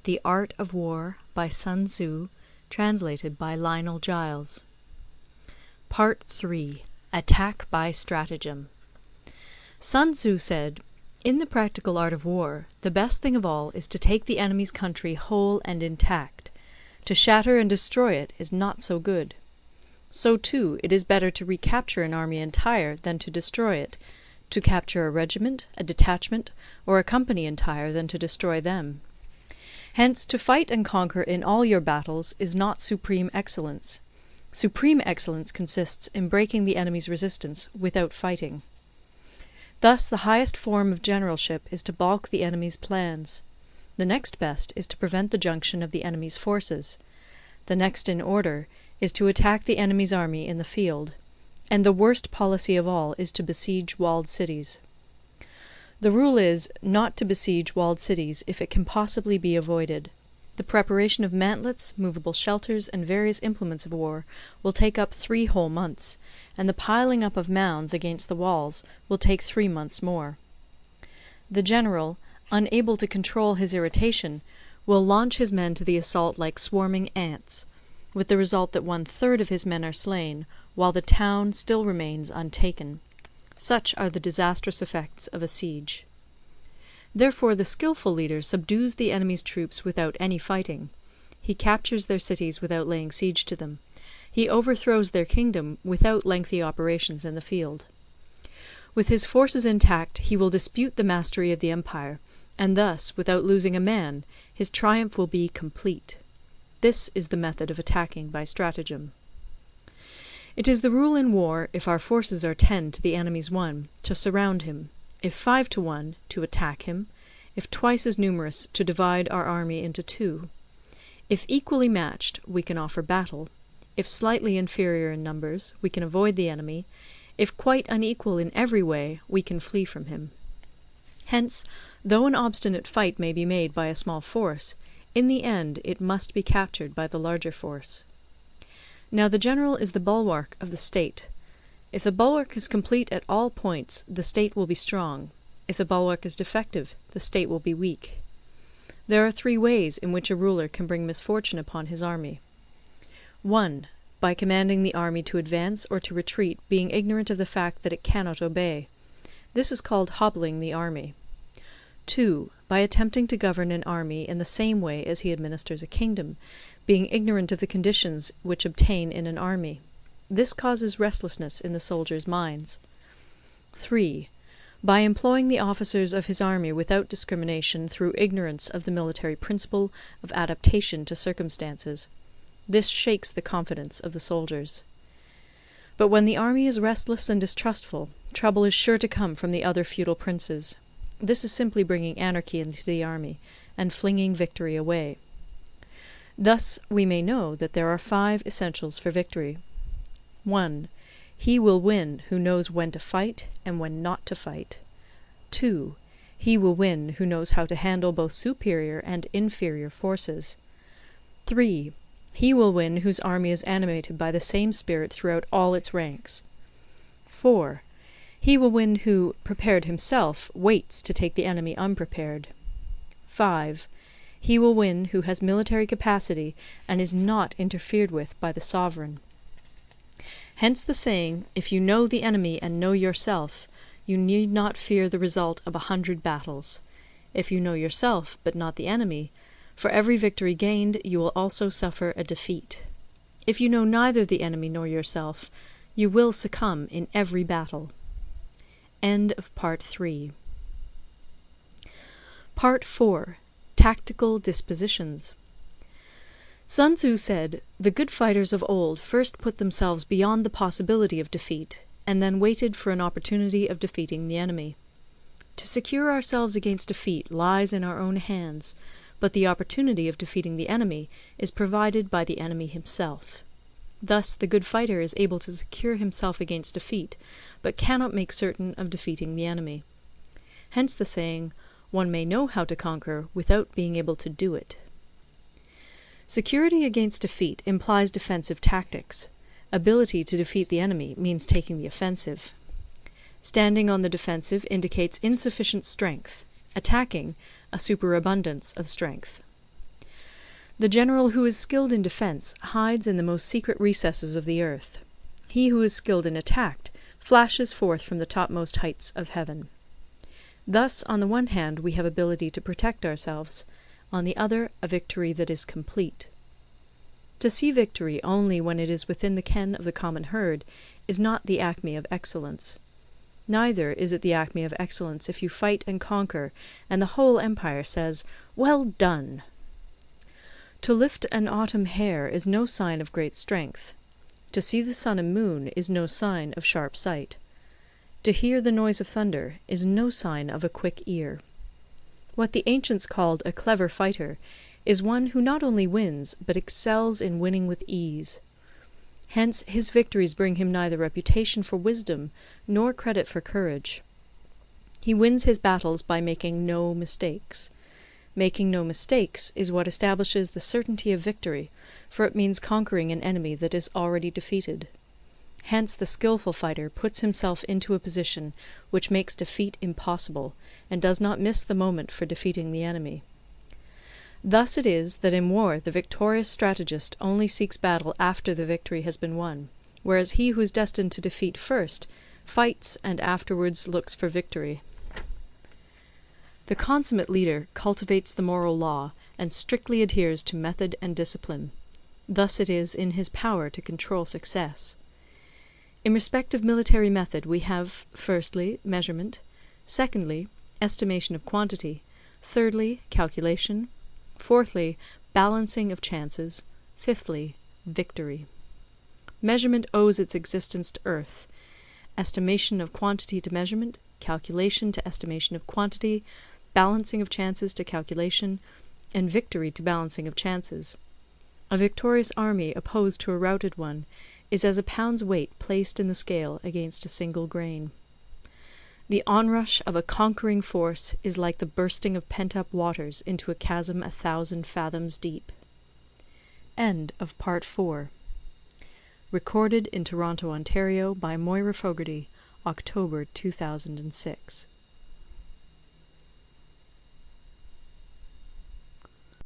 The Art of War by Sun Tzu, translated by Lionel Giles. Part 3. Attack by Stratagem. Sun Tzu said, "In the practical art of war, the best thing of all is to take the enemy's country whole and intact. To shatter and destroy it is not so good. So too it is better to recapture an army entire than to destroy it, to capture a regiment, a detachment, or a company entire than to destroy them. Hence, to fight and conquer in all your battles is not supreme excellence. Supreme excellence consists in breaking the enemy's resistance without fighting. Thus the highest form of generalship is to balk the enemy's plans. The next best is to prevent the junction of the enemy's forces. The next in order is to attack the enemy's army in the field. And the worst policy of all is to besiege walled cities. The rule is, not to besiege walled cities if it can possibly be avoided. The preparation of mantlets, movable shelters, and various implements of war will take up 3 whole months, and the piling up of mounds against the walls will take 3 months more. The general, unable to control his irritation, will launch his men to the assault like swarming ants, with the result that 1/3 of his men are slain, while the town still remains untaken. Such are the disastrous effects of a siege. Therefore the skilful leader subdues the enemy's troops without any fighting. He captures their cities without laying siege to them. He overthrows their kingdom without lengthy operations in the field. With his forces intact he will dispute the mastery of the empire, and thus, without losing a man, his triumph will be complete. This is the method of attacking by stratagem. It is the rule in war, if our forces are 10 to the enemy's 1, to surround him; if 5 to 1, to attack him; if twice as numerous, to divide our army into 2. If equally matched, we can offer battle; if slightly inferior in numbers, we can avoid the enemy; if quite unequal in every way, we can flee from him. Hence, though an obstinate fight may be made by a small force, in the end it must be captured by the larger force. Now the general is the bulwark of the state. If the bulwark is complete at all points, the state will be strong; if the bulwark is defective, the state will be weak. There are 3 ways in which a ruler can bring misfortune upon his army. 1. By commanding the army to advance or to retreat, being ignorant of the fact that it cannot obey. This is called hobbling the army. 2. By attempting to govern an army in the same way as he administers a kingdom, being ignorant of the conditions which obtain in an army. This causes restlessness in the soldiers' minds. 3. By employing the officers of his army without discrimination through ignorance of the military principle of adaptation to circumstances. This shakes the confidence of the soldiers. But when the army is restless and distrustful, trouble is sure to come from the other feudal princes. This is simply bringing anarchy into the army, and flinging victory away. Thus we may know that there are 5 essentials for victory. 1. He will win who knows when to fight and when not to fight. 2. He will win who knows how to handle both superior and inferior forces. 3. He will win whose army is animated by the same spirit throughout all its ranks. 4. He will win who, prepared himself, waits to take the enemy unprepared. 5. He will win who has military capacity and is not interfered with by the sovereign. Hence the saying, if you know the enemy and know yourself, you need not fear the result of 100 battles. If you know yourself, but not the enemy, for every victory gained you will also suffer a defeat. If you know neither the enemy nor yourself, you will succumb in every battle." End of Part 3. Part 4. Tactical Dispositions. Sun Tzu said, "The good fighters of old first put themselves beyond the possibility of defeat, and then waited for an opportunity of defeating the enemy. To secure ourselves against defeat lies in our own hands, but the opportunity of defeating the enemy is provided by the enemy himself. Thus the good fighter is able to secure himself against defeat, but cannot make certain of defeating the enemy. Hence the saying, 'One may know how to conquer without being able to do it.' Security against defeat implies defensive tactics. Ability to defeat the enemy means taking the offensive. Standing on the defensive indicates insufficient strength; attacking, a superabundance of strength. The general who is skilled in defence hides in the most secret recesses of the earth. He who is skilled in attack flashes forth from the topmost heights of heaven. Thus, on the one hand, we have ability to protect ourselves, on the other, a victory that is complete. To see victory only when it is within the ken of the common herd is not the acme of excellence. Neither is it the acme of excellence if you fight and conquer, and the whole empire says, "Well done!" To lift an autumn hare is no sign of great strength. To see the sun and moon is no sign of sharp sight. To hear the noise of thunder is no sign of a quick ear. What the ancients called a clever fighter is one who not only wins, but excels in winning with ease. Hence his victories bring him neither reputation for wisdom nor credit for courage. He wins his battles by making no mistakes. Making no mistakes is what establishes the certainty of victory, for it means conquering an enemy that is already defeated. Hence the skilful fighter puts himself into a position which makes defeat impossible, and does not miss the moment for defeating the enemy. Thus it is that in war the victorious strategist only seeks battle after the victory has been won, whereas he who is destined to defeat first fights and afterwards looks for victory. The consummate leader cultivates the moral law and strictly adheres to method and discipline. Thus it is in his power to control success. In respect of military method we have, firstly, measurement; secondly, estimation of quantity; thirdly, calculation; fourthly, balancing of chances; fifthly, victory. Measurement owes its existence to earth; estimation of quantity to measurement; calculation to estimation of quantity; balancing of chances to calculation; and victory to balancing of chances. A victorious army opposed to a routed one is as a pound's weight placed in the scale against a single grain. The onrush of a conquering force is like the bursting of pent-up waters into a chasm 1,000 fathoms deep. End of Part 4. Recorded in Toronto, Ontario by Moira Fogarty, October 2006.